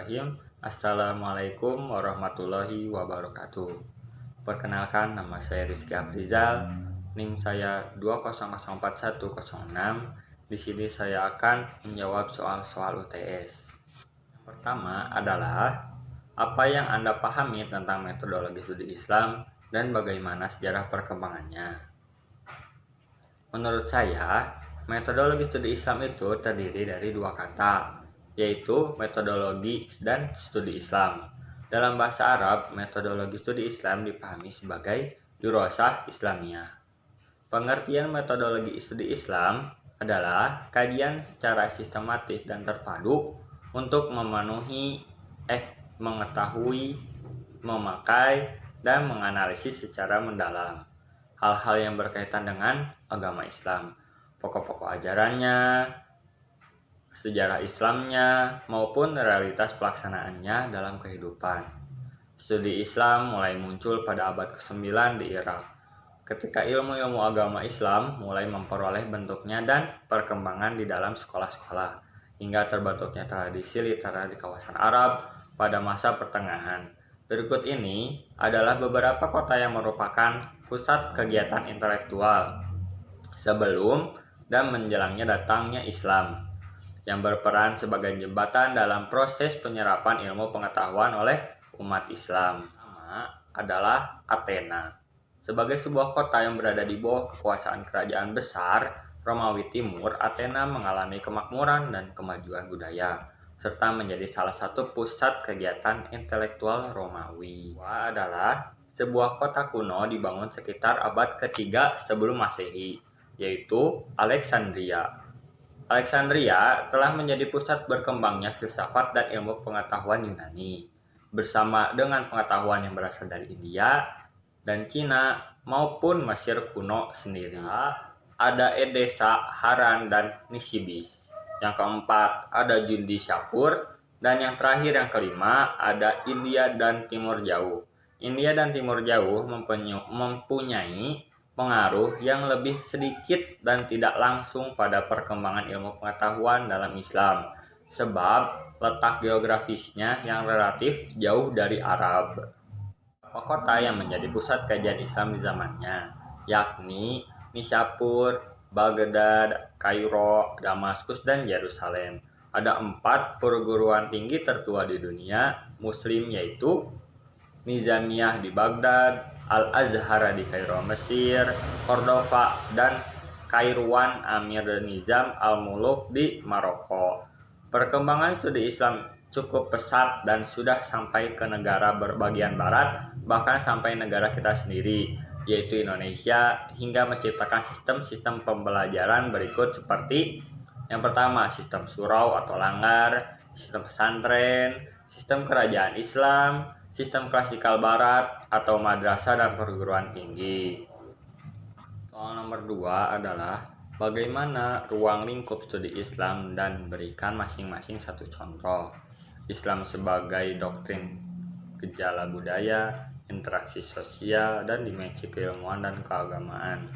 Bismillahirrahmanirrahim. Assalamualaikum warahmatullahi wabarakatuh. Perkenalkan, nama saya Rizky Afrizal, NIM saya 2004106. Di sini saya akan menjawab soal-soal UTS. Yang pertama adalah, apa yang Anda pahami tentang metodologi studi Islam dan bagaimana sejarah perkembangannya? Menurut saya, metodologi studi Islam itu terdiri dari dua kata, yaitu metodologi dan studi Islam. Dalam bahasa Arab, metodologi studi Islam dipahami sebagai dirosah Islamiyah. Pengertian metodologi studi Islam adalah kajian secara sistematis dan terpadu untuk mengetahui, memakai, dan menganalisis secara mendalam hal-hal yang berkaitan dengan agama Islam, pokok-pokok ajarannya, sejarah Islamnya, maupun realitas pelaksanaannya dalam kehidupan. Studi Islam mulai muncul pada abad ke-9 di Irak, ketika ilmu-ilmu agama Islam mulai memperoleh bentuknya dan perkembangan di dalam sekolah-sekolah, hingga terbentuknya tradisi literasi di kawasan Arab pada masa pertengahan. Berikut ini adalah beberapa kota yang merupakan pusat kegiatan intelektual sebelum dan menjelangnya datangnya Islam, yang berperan sebagai jembatan dalam proses penyerapan ilmu pengetahuan oleh umat Islam. Pertama adalah Athena. Sebagai sebuah kota yang berada di bawah kekuasaan kerajaan besar Romawi Timur, Athena mengalami kemakmuran dan kemajuan budaya, serta menjadi salah satu pusat kegiatan intelektual Romawi. Kedua adalah sebuah kota kuno dibangun sekitar abad ketiga sebelum Masehi, yaitu Alexandria. Alexandria telah menjadi pusat berkembangnya filsafat dan ilmu pengetahuan Yunani, bersama dengan pengetahuan yang berasal dari India dan Cina maupun Mesir kuno sendiri. Ada Edessa, Haran, dan Nisibis. Yang keempat ada Jundi Shapur, dan yang terakhir yang kelima ada India dan Timur Jauh. India dan Timur Jauh mempunyai pengaruh yang lebih sedikit dan tidak langsung pada perkembangan ilmu pengetahuan dalam Islam, sebab letak geografisnya yang relatif jauh dari Arab. Beberapa kota yang menjadi pusat kajian Islam di zamannya, yakni Nishapur, Baghdad, Kairo, Damaskus, dan Yerusalem. Ada 4 perguruan tinggi tertua di dunia Muslim, yaitu Nizamiyah di Baghdad, Al-Azhar di Kairo, Mesir, Cordova, dan Kairouan Amir Nizam Al-Muluk di Maroko. Perkembangan studi Islam cukup pesat dan sudah sampai ke negara berbagian barat, bahkan sampai negara kita sendiri, yaitu Indonesia, hingga menciptakan sistem-sistem pembelajaran berikut seperti yang pertama, sistem surau atau langgar, sistem pesantren, sistem kerajaan Islam, sistem klasikal barat atau madrasah dan perguruan tinggi. Soal nomor 2 adalah bagaimana ruang lingkup studi Islam dan berikan masing-masing satu contoh. Islam sebagai doktrin, gejala budaya, interaksi sosial, dan dimensi keilmuan dan keagamaan.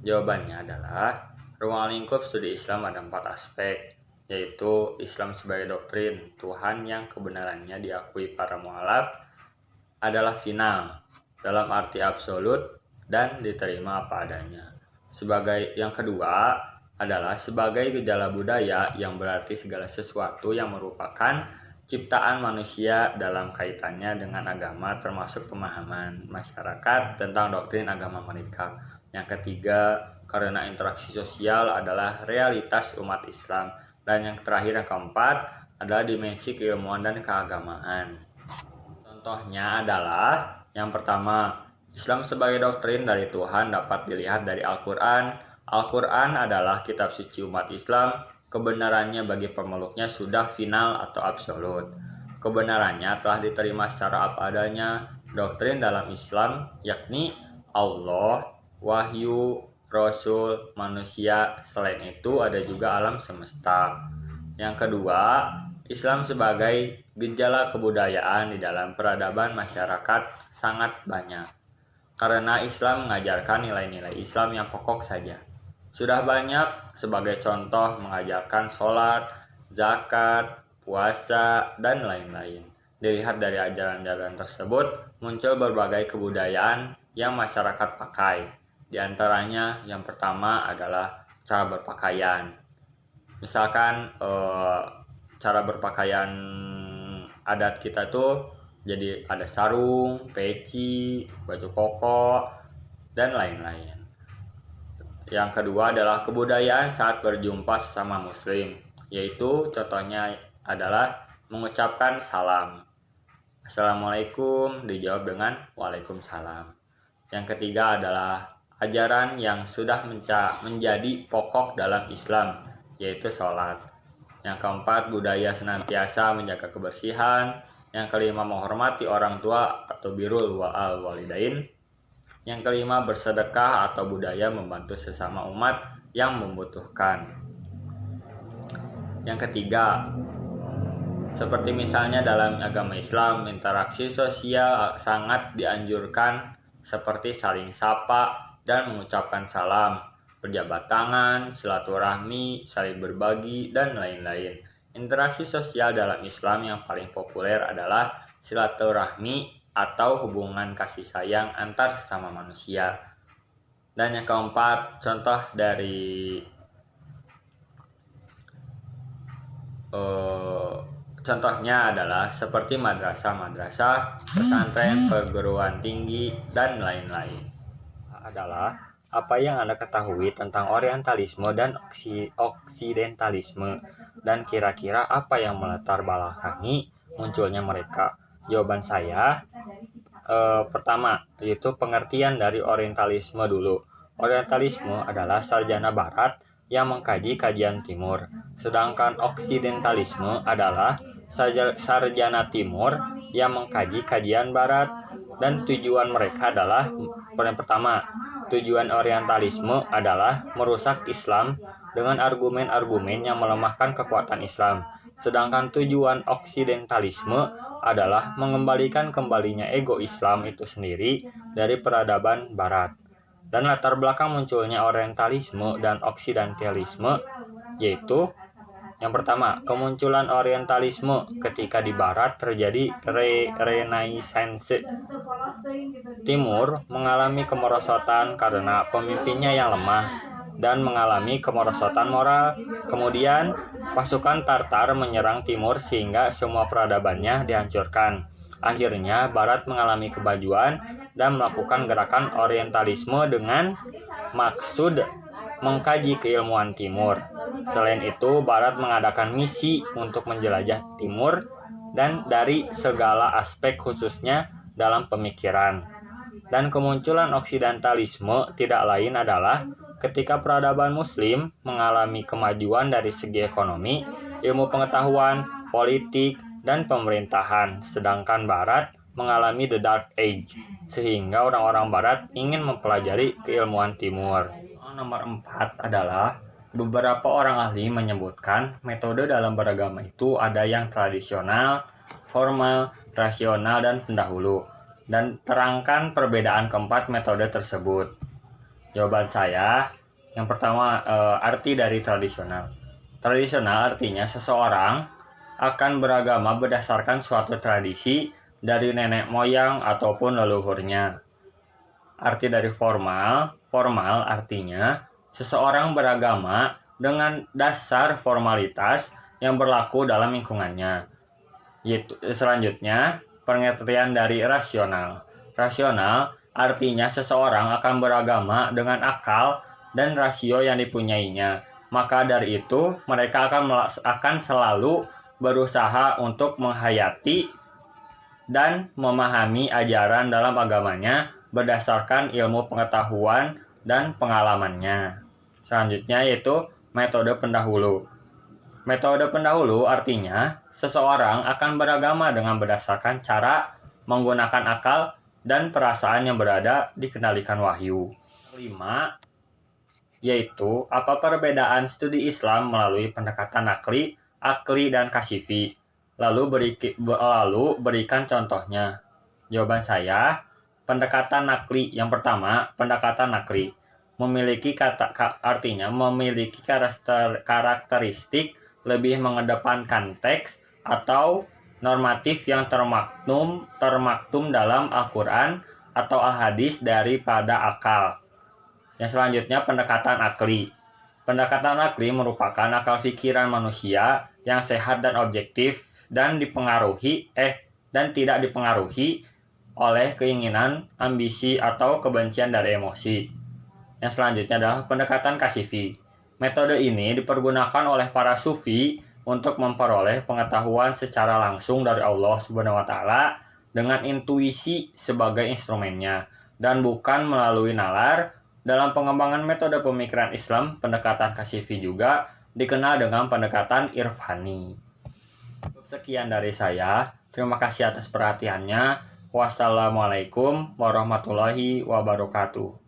Jawabannya adalah ruang lingkup studi Islam ada 4 aspek, yaitu Islam sebagai doktrin, Tuhan yang kebenarannya diakui para mualaf adalah final, dalam arti absolut dan diterima apa adanya. Yang kedua adalah sebagai gejala budaya, yang berarti segala sesuatu yang merupakan ciptaan manusia dalam kaitannya dengan agama, termasuk pemahaman masyarakat tentang doktrin agama mereka. Yang ketiga, karena interaksi sosial adalah realitas umat Islam. Dan yang terakhir, yang keempat, adalah dimensi keilmuan dan keagamaan. Contohnya adalah yang pertama, Islam sebagai doktrin dari Tuhan dapat dilihat dari Al-Quran. Al-Quran adalah kitab suci umat Islam. Kebenarannya bagi pemeluknya sudah final atau absolut. Kebenarannya telah diterima secara apa adanya. Doktrin dalam Islam yakni Allah, wahyu, Rasul, manusia. Selain itu ada juga alam semesta. Yang kedua, Islam sebagai gejala kebudayaan di dalam peradaban masyarakat sangat banyak, karena Islam mengajarkan nilai-nilai Islam yang pokok saja. Sudah banyak sebagai contoh mengajarkan sholat, zakat, puasa, dan lain-lain. Dilihat dari ajaran-ajaran tersebut, muncul berbagai kebudayaan yang masyarakat pakai. Di antaranya yang pertama adalah cara berpakaian. Misalkan cara berpakaian adat kita tuh jadi ada sarung, peci, baju koko, dan lain-lain. Yang kedua adalah kebudayaan saat berjumpa sesama muslim, yaitu contohnya adalah mengucapkan salam. Assalamualaikum dijawab dengan waalaikumsalam. Yang ketiga adalah ajaran yang sudah menjadi pokok dalam Islam, yaitu sholat. Yang keempat, budaya senantiasa menjaga kebersihan. Yang kelima, menghormati orang tua atau birrul walidain. Yang kelima, bersedekah atau budaya membantu sesama umat yang membutuhkan. Yang ketiga, seperti misalnya dalam agama Islam, interaksi sosial sangat dianjurkan seperti saling sapa dan mengucapkan salam, berjabat tangan, silaturahmi, saling berbagi, dan lain-lain. Interaksi sosial dalam Islam yang paling populer adalah silaturahmi atau hubungan kasih sayang antar sesama manusia. Dan yang keempat, contohnya adalah seperti madrasah, pesantren, perguruan tinggi, dan lain-lain. Adalah apa yang Anda ketahui tentang orientalisme dan oksidentalisme, dan kira-kira apa yang melatar belakangi munculnya mereka? Jawaban saya pertama, yaitu pengertian dari orientalisme dulu. Orientalisme adalah sarjana barat yang mengkaji kajian timur, sedangkan oksidentalisme adalah sarjana timur yang mengkaji kajian barat. Dan tujuan mereka adalah, yang pertama, tujuan orientalisme adalah merusak Islam dengan argumen-argumen yang melemahkan kekuatan Islam. Sedangkan tujuan oksidentalisme adalah mengembalikan ego Islam itu sendiri dari peradaban barat. Dan latar belakang munculnya orientalisme dan oksidentalisme yaitu yang pertama, kemunculan orientalisme ketika di barat terjadi renaissance. Timur mengalami kemerosotan karena pemimpinnya yang lemah dan mengalami kemerosotan moral. Kemudian, pasukan Tartar menyerang timur sehingga semua peradabannya dihancurkan. Akhirnya, barat mengalami kemajuan dan melakukan gerakan orientalisme dengan maksud mengkaji keilmuan timur. Selain itu, barat mengadakan misi untuk menjelajah timur dan dari segala aspek khususnya dalam pemikiran. Dan kemunculan oksidentalisme tidak lain adalah ketika peradaban muslim mengalami kemajuan dari segi ekonomi, ilmu pengetahuan, politik, dan pemerintahan, sedangkan barat mengalami the dark age, sehingga orang-orang barat ingin mempelajari keilmuan timur. Nomor 4 adalah beberapa orang ahli menyebutkan metode dalam beragama itu ada yang tradisional, formal, rasional, dan pendahulu. Dan terangkan perbedaan keempat metode tersebut. Jawaban saya, yang pertama, arti dari tradisional. Tradisional artinya seseorang akan beragama berdasarkan suatu tradisi dari nenek moyang ataupun leluhurnya. Arti dari formal artinya seseorang beragama dengan dasar formalitas yang berlaku dalam lingkungannya. Selanjutnya, pengertian dari rasional. Rasional artinya seseorang akan beragama dengan akal dan rasio yang dipunyainya. Maka dari itu, mereka akan selalu berusaha untuk menghayati dan memahami ajaran dalam agamanya berdasarkan ilmu pengetahuan dan pengalamannya. Selanjutnya yaitu metode pendahulu. Metode pendahulu artinya seseorang akan beragama dengan berdasarkan cara menggunakan akal dan perasaan yang berada dikendalikan wahyu. 5. Yaitu apa perbedaan studi Islam melalui pendekatan akli, dan kasifi. Lalu berikan contohnya. Jawaban saya, pendekatan nakli. Yang pertama, pendekatan nakli memiliki artinya memiliki karakteristik lebih mengedepankan teks atau normatif yang termaktum dalam Al-Quran atau Al-Hadis daripada akal. Yang selanjutnya pendekatan akli. Pendekatan akli merupakan akal pikiran manusia yang sehat dan objektif dan tidak dipengaruhi oleh keinginan, ambisi, atau kebencian dari emosi. Yang selanjutnya adalah pendekatan kasifi. Metode ini dipergunakan oleh para sufi untuk memperoleh pengetahuan secara langsung dari Allah Subhanahu wa Ta'ala dengan intuisi sebagai instrumennya dan bukan melalui nalar. Dalam pengembangan metode pemikiran Islam, pendekatan kasifi juga dikenal dengan pendekatan irfani. Sekian dari saya. Terima kasih atas perhatiannya. Wassalamualaikum warahmatullahi wabarakatuh.